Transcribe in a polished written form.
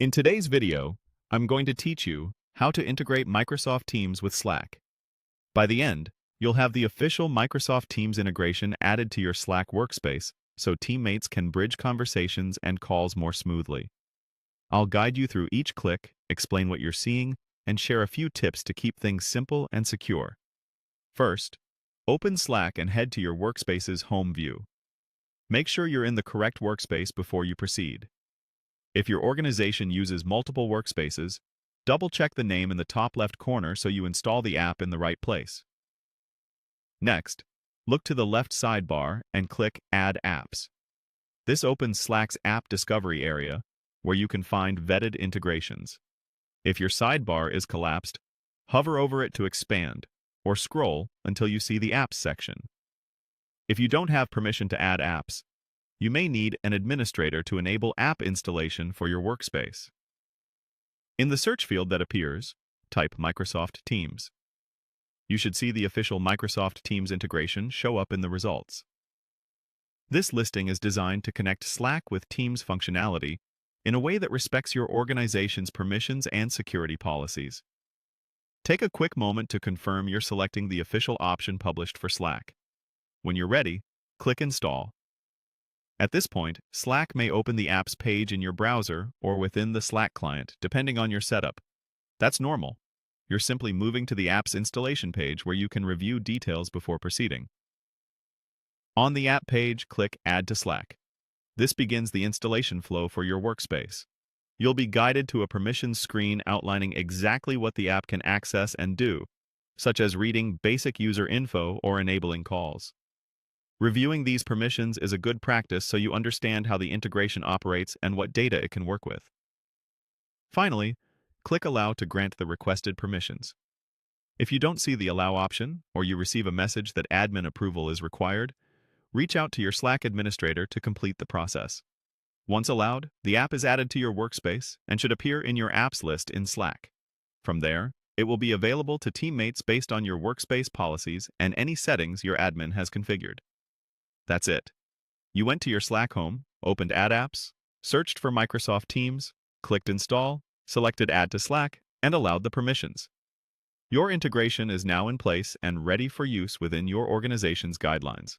In today's video, I'm going to teach you how to integrate Microsoft Teams with Slack. By the end, you'll have the official Microsoft Teams integration added to your Slack workspace so teammates can bridge conversations and calls more smoothly. I'll guide you through each click, explain what you're seeing, and share a few tips to keep things simple and secure. First, open Slack and head to your workspace's home view. Make sure you're in the correct workspace before you proceed. If your organization uses multiple workspaces, double-check the name in the top left corner so you install the app in the right place. Next, look to the left sidebar and click Add Apps. This opens Slack's App Discovery area, where you can find vetted integrations. If your sidebar is collapsed, hover over it to expand, or scroll until you see the Apps section. If you don't have permission to add apps, you may need an administrator to enable app installation for your workspace. In the search field that appears, type Microsoft Teams. You should see the official Microsoft Teams integration show up in the results. This listing is designed to connect Slack with Teams functionality in a way that respects your organization's permissions and security policies. Take a quick moment to confirm you're selecting the official option published for Slack. When you're ready, click Install. At this point, Slack may open the apps page in your browser or within the Slack client, depending on your setup. That's normal. You're simply moving to the app's installation page where you can review details before proceeding. On the app page, click Add to Slack. This begins the installation flow for your workspace. You'll be guided to a permissions screen outlining exactly what the app can access and do, such as reading basic user info or enabling calls. Reviewing these permissions is a good practice so you understand how the integration operates and what data it can work with. Finally, click Allow to grant the requested permissions. If you don't see the Allow option, or you receive a message that admin approval is required, reach out to your Slack administrator to complete the process. Once allowed, the app is added to your workspace and should appear in your apps list in Slack. From there, it will be available to teammates based on your workspace policies and any settings your admin has configured. That's it. You went to your Slack home, opened Add Apps, searched for Microsoft Teams, clicked Install, selected Add to Slack, and allowed the permissions. Your integration is now in place and ready for use within your organization's guidelines.